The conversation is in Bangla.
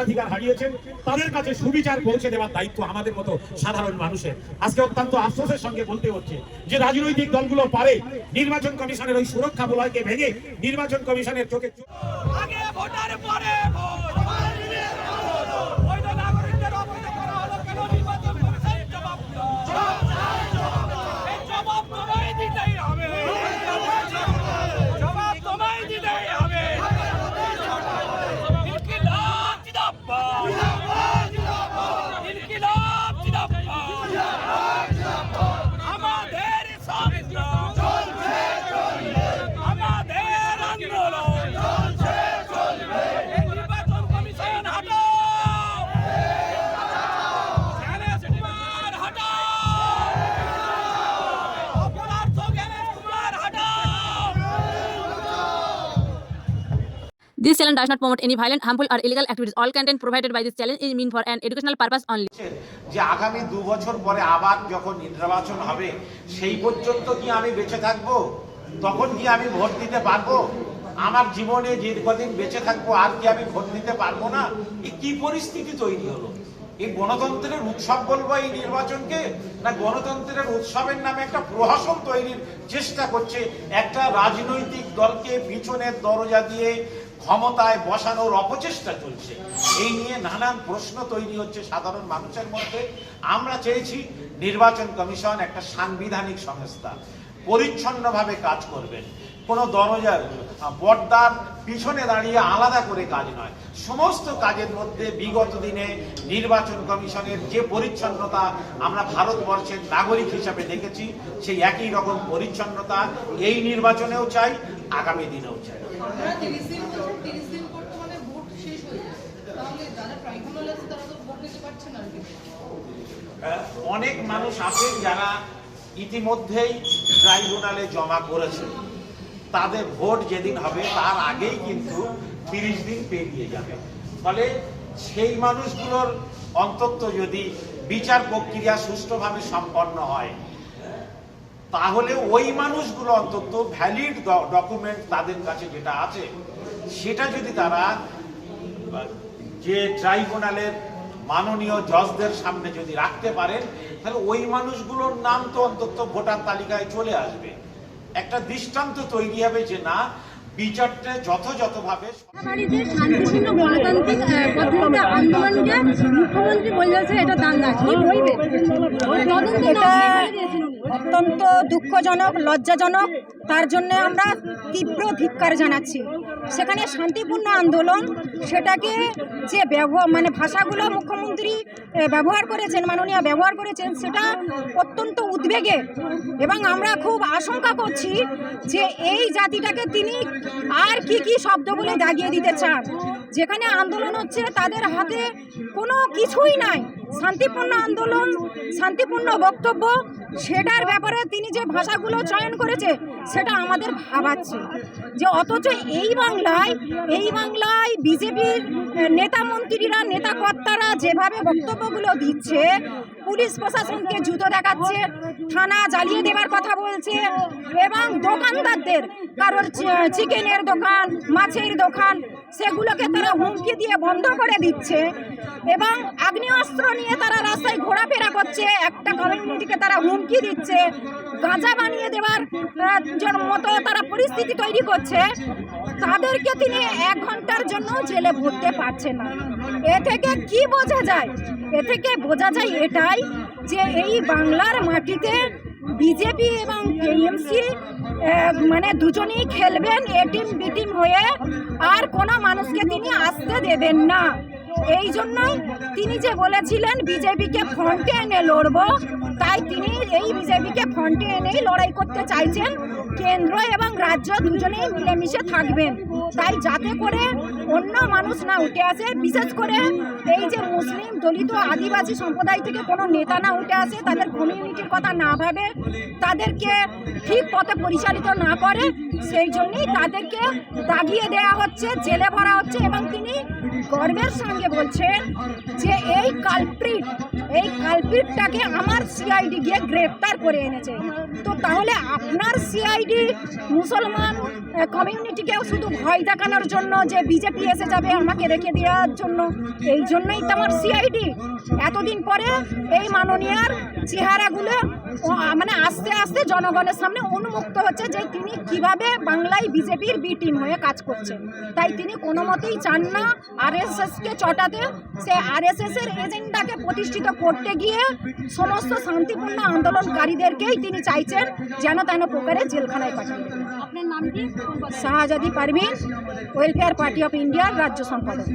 অধিকার হারিয়েছেন তাদের কাছে সুবিচার পৌঁছে দেওয়ার দায়িত্ব আমাদের মতো সাধারণ মানুষের। আজকে অত্যন্ত আফসোসের সঙ্গে বলতে হচ্ছে যে রাজনৈতিক দলগুলো পারে নির্বাচন কমিশনের ওই সুরক্ষা বলয়কে ভেঙে নির্বাচন কমিশনের চোখে আগে ভোটার পরে This channel does not promote any violent, harmful, or illegal activities. All content provided by this channel is meant for an educational purpose only. যে আগামী 2 বছর পরে আবার যখন নির্বাচন হবে সেই পর্যন্ত কি আমি বেঁচে থাকব? তখন কি আমি ভোট দিতে পারবো? আমার জীবনে যে কদিন বেঁচে থাকবো আর কি আমি ভোট দিতে পারবো না? এই কি পরিস্থিতি তৈরি হলো? এই গণতন্ত্রের উৎসব বলবো এই নির্বাচনকে, না গণতন্ত্রের উৎসবের নামে একটা প্রহসন তৈরির চেষ্টা করছে একটা রাজনৈতিক দলকে পিছনের দরজা দিয়ে ক্ষমতায় বসানোর অপচেষ্টা চলছে। এই নিয়ে নানান প্রশ্ন তৈরি হচ্ছে সাধারণ মানুষের মধ্যে। আমরা চেয়েছি নির্বাচন কমিশন একটা সাংবিধানিক সংস্থা, পরিচ্ছন্নভাবে কাজ করবেন, কোনো দরজার পর্দার পিছনে দাঁড়িয়ে আলাদা করে কাজ নয়। সমস্ত কাজের মধ্যে বিগত দিনে নির্বাচন কমিশনের যে পরিচ্ছন্নতা আমরা ভারতবর্ষের নাগরিক হিসাবে দেখেছি সেই একই রকম পরিচ্ছন্নতা এই নির্বাচনেও চাই, আগামী দিনেও চাই। অনেক মানুষ আছেন যারা ইতিমধ্যেই ট্রাইব্যুনালে জমা করেছে, তাদের ভোট যেদিন হবে তার আগেই কিন্তু 30 দিন পেরিয়ে যাবে। ফলে সেই মানুষগুলোর অন্তত যদি বিচার প্রক্রিয়া সুষ্ঠুভাবে সম্পন্ন হয় তাহলে ওই মানুষগুলো অন্তত ভ্যালিড ডকুমেন্ট তাদের কাছে যেটা আছে সেটা যদি তারা যে ট্রাইব্যুনালের মাননীয় জজদের সামনে যদি রাখতে পারেন তাহলে ওই মানুষগুলোর নাম তো অন্তত ভোটার তালিকায় চলে আসবে। একটা দৃষ্টান্ত তৈরি হবে যে না, বিচারটা যথাযথভাবে শান্তিপূর্ণ গণতান্ত্রিক পদ্ধতিতে আন্দোলনকে মুখ্যমন্ত্রী বলেছে এটা দাঙ্গা, কি বলবে? এটা অত্যন্ত দুঃখজনক, লজ্জাজনক। তার জন্য আমরা তীব্র ধিক্কার জানাচ্ছি। সেখানে শান্তিপূর্ণ আন্দোলন, সেটাকে যে ভাষাগুলো মুখ্যমন্ত্রী ব্যবহার করেছেন, মাননীয় ব্যবহার করেছেন, সেটা অত্যন্ত উদ্বেগের। এবং আমরা খুব আশঙ্কা করছি যে এই জাতিটাকে তিনি আর কি শব্দ বলে দাগিয়ে দিতে চান। যেখানে আন্দোলন হচ্ছে তাদের হাতে কোনো কিছুই নাই, শান্তিপূর্ণ আন্দোলন, শান্তিপূর্ণ বক্তব্য, সেটার ব্যাপারে তিনি যে ভাষাগুলো চয়ন করেছে সেটা আমাদের ভাবাচ্ছে। যে অথচ এই বাংলায় বিজেপির নেতা মন্ত্রীরা, নেতা কর্তারা যেভাবে বক্তব্যগুলো দিচ্ছে, পুলিশ প্রশাসনকে জুতো দেখাচ্ছে, থানা জ্বালিয়ে দেওয়ার কথা বলছে, এবং দোকানদারদের কারোর চিকেনের দোকান, মাছের দোকান, সেগুলোকে তারা হুমকি দিয়ে বন্ধ করে দিচ্ছে, এবং আগ্নেয়াস্ত্র নিয়ে তারা রাস্তায় ঘোরাফেরা করছে, একটা কমিউনিটিকে তারা হুমকি দিচ্ছে, গাঁজা বানিয়ে দেওয়ার মতো তারা পরিস্থিতি তৈরি করছে। তাদেরকে তিনি 1 ঘন্টার জন্য জেলে ভরতে পারছেন না। এ থেকে কি বোঝা যায়? এ থেকে বোঝা যায় এটাই যে এই বাংলার মাটিতে বিজেপি এবং টিএমসি দুজনেই খেলবেন এ টিম বি টিম হয়ে, আর কোনো মানুষকে তিনি আসতে দেবেন না। এই জন্যই তিনি যে বলেছিলেন বিজেপিকে ফ্রন্টে এনে লড়ব, তাই তিনি এই বিজেপিকে ফ্রন্টে এনেই লড়াই করতে চাইছেন। কেন্দ্র এবং রাজ্য দুজনেই মিলেমিশে থাকবেন, তাই যাতে করে অন্য মানুষ না উঠে আসে, বিশেষ করে এই যে মুসলিম, দলিত, আদিবাসী সম্প্রদায় থেকে কোনো নেতা না উঠে আসে, তাদের কমিউনিটির কথা না ভাবে, তাদেরকে ঠিক পথে পরিচালিত না করে, সেই জন্যই তাদেরকে দাগিয়ে দেওয়া হচ্ছে, জেলে ভরা হচ্ছে। এবং তিনি গর্বের সঙ্গে বলছেন যে এই কালপ্রিটটাকে আমার সিআইডি গিয়ে গ্রেফতার করে এনেছে। তো তাহলে আপনার সিআইডি মুসলমান কমিউনিটিকেও শুধু ভয় ভয় দেখানোর জন্য যে বিজেপি এসে যাবে আমাকে রেখে দেওয়ার জন্য, এই জন্যই তো আমার সিআইডি। এতদিন পরে এই মাননীয়ার চেহারাগুলো মানে আস্তে আস্তে জনগণের সামনে উন্মুক্ত হচ্ছে যে তিনি কিভাবে বাংলায় বিজেপির বি টিম হয়ে কাজ করছেন। তাই তিনি কোনো মতেই চান না আরএসএসকে চটাতে। সে আরএসএসের এজেন্ডাকে প্রতিষ্ঠিত করতে গিয়ে সমস্ত শান্তিপূর্ণ আন্দোলনকারীদেরকেই তিনি চাইছেন যেন তেন প্রকারে জেলখানায় পাঠিয়ে দেবেন। আপনার নাম কি? শাহজাদি পারভিন, ওয়েলফেয়ার পার্টি অফ ইন্ডিয়ার রাজ্য সম্পাদক।